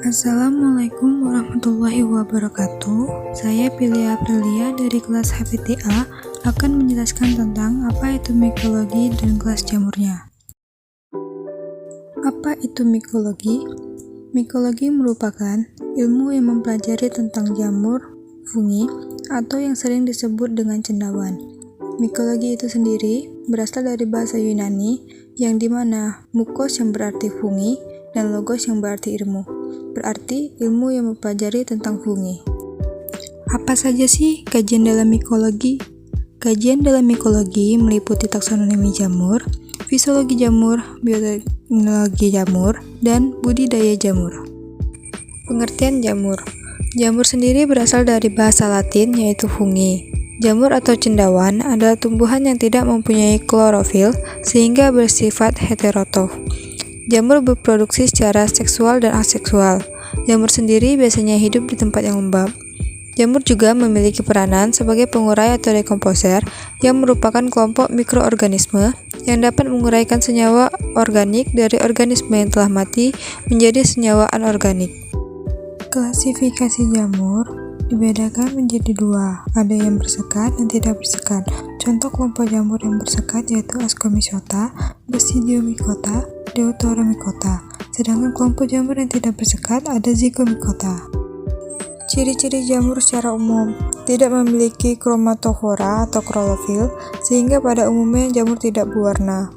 Assalamualaikum warahmatullahi wabarakatuh. Saya Pilia Aprilia dari kelas HPTA akan menjelaskan tentang apa itu mikologi dan kelas jamurnya. Apa itu mikologi? Mikologi merupakan ilmu yang mempelajari tentang jamur, fungi, atau yang sering disebut dengan cendawan. Mikologi itu sendiri berasal dari bahasa Yunani yang dimana mukos yang berarti fungi dan logos yang berarti ilmu. Berarti ilmu yang mempelajari tentang fungi. Apa saja sih kajian dalam mikologi? Kajian dalam mikologi meliputi taksonomi jamur, fisiologi jamur, bioteknologi jamur, dan budidaya jamur. Pengertian jamur. Jamur sendiri berasal dari bahasa Latin yaitu fungi. Jamur atau cendawan adalah tumbuhan yang tidak mempunyai klorofil sehingga bersifat heterotrof. Jamur berproduksi secara seksual dan aseksual. Jamur sendiri biasanya hidup di tempat yang lembab. Jamur juga memiliki peranan sebagai pengurai atau dekomposer yang merupakan kelompok mikroorganisme yang dapat menguraikan senyawa organik dari organisme yang telah mati menjadi senyawa anorganik. Klasifikasi jamur dibedakan menjadi dua, ada yang bersekat dan tidak bersekat. Contoh kelompok jamur yang bersekat yaitu Ascomycota, Basidiomycota, Deuteromycota. Sedangkan kelompok jamur yang tidak bersekat ada Zygomycota. Ciri-ciri jamur secara umum tidak memiliki kromatofora atau klorofil, sehingga pada umumnya jamur tidak berwarna.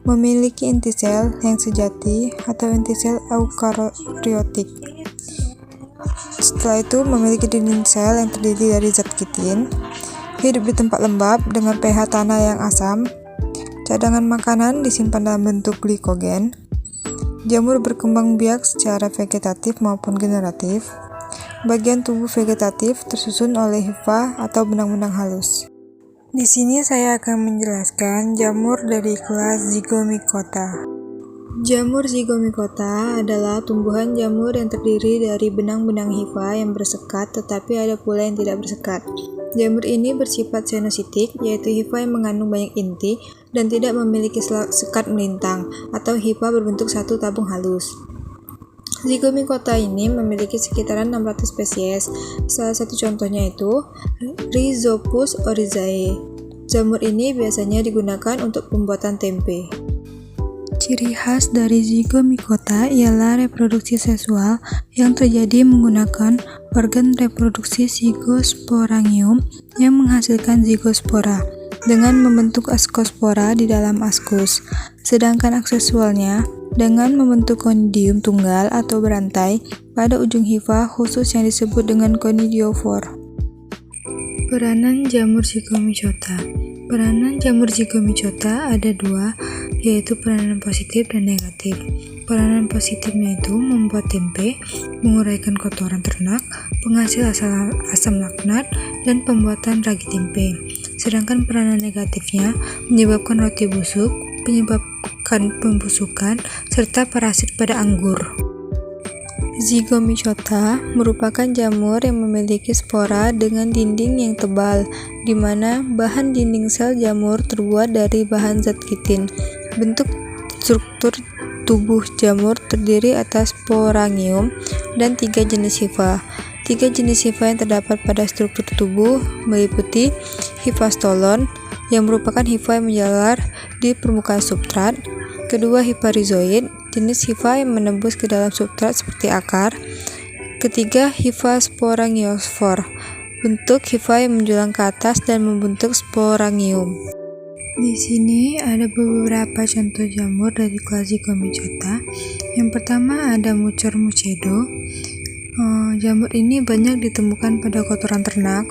Memiliki intisel yang sejati atau intisel eukaryotik. Setelah itu memiliki dinding sel yang terdiri dari zat kitin, hidup di tempat lembab dengan pH tanah yang asam, cadangan makanan disimpan dalam bentuk glikogen, jamur berkembang biak secara vegetatif maupun generatif, bagian tubuh vegetatif tersusun oleh hifa atau benang-benang halus. Di sini saya akan menjelaskan jamur dari kelas Zygomycota. Jamur Zygomycota adalah tumbuhan jamur yang terdiri dari benang-benang hifa yang bersekat tetapi ada pula yang tidak bersekat. Jamur ini bersifat senositik, yaitu hifa yang mengandung banyak inti dan tidak memiliki sekat melintang atau hifa berbentuk satu tabung halus. Zygomycota ini memiliki sekitaran 600 spesies. Salah satu contohnya itu Rhizopus oryzae. Jamur ini biasanya digunakan untuk pembuatan tempe. Ciri khas dari Zygomycota ialah reproduksi seksual yang terjadi menggunakan organ reproduksi Zygosporangium yang menghasilkan zygospora dengan membentuk ascospora di dalam ascus, sedangkan aksesualnya dengan membentuk conidium tunggal atau berantai pada ujung hifa khusus yang disebut dengan conidiofor. Peranan jamur Zygomycota. Peranan jamur Zygomycota ada dua, yaitu peranan positif dan negatif. Peranan positifnya itu membuat tempe, menguraikan kotoran ternak, penghasil asam laknat, dan pembuatan ragi tempe. Sedangkan peranan negatifnya menyebabkan roti busuk, menyebabkan pembusukan, serta parasit pada anggur. Zygomycota merupakan jamur yang memiliki spora dengan dinding yang tebal, di mana bahan dinding sel jamur terbuat dari bahan zat kitin. Bentuk struktur tubuh jamur terdiri atas sporangium dan 3 jenis hifa. 3 jenis hifa yang terdapat pada struktur tubuh meliputi hifa stolon, yang merupakan hifa yang menjalar di permukaan substrat. Kedua, hifa rhizoid, jenis hifa yang menembus ke dalam substrat seperti akar. Ketiga, hifa sporangiospor, bentuk hifa yang menjulang ke atas dan membentuk sporangium. Di sini ada beberapa contoh jamur dari kelas Zygomycota. Yang pertama ada Mucor mucedo. Jamur ini banyak ditemukan pada kotoran ternak.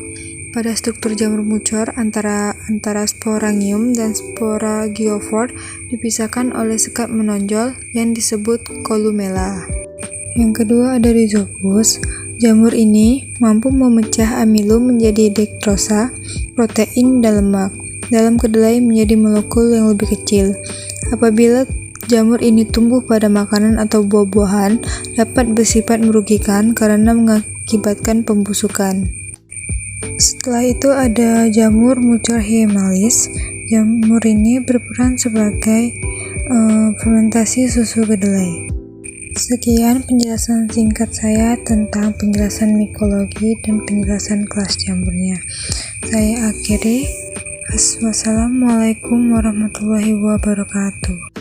Pada struktur jamur mucor antara sporangium dan sporangiofor dipisahkan oleh sekat menonjol yang disebut columella. Yang kedua ada Rhizopus. Jamur ini mampu memecah amilum menjadi dektrosa, protein dan lemak dalam kedelai menjadi molekul yang lebih kecil. Apabila jamur ini tumbuh pada makanan atau buah-buahan, dapat bersifat merugikan karena mengakibatkan pembusukan. Setelah itu ada jamur Mucor hyemalis. Jamur ini berperan sebagai fermentasi susu kedelai. Sekian penjelasan singkat saya tentang penjelasan mikologi dan penjelasan kelas campurnya. Saya akhiri. Wassalamualaikum warahmatullahi wabarakatuh.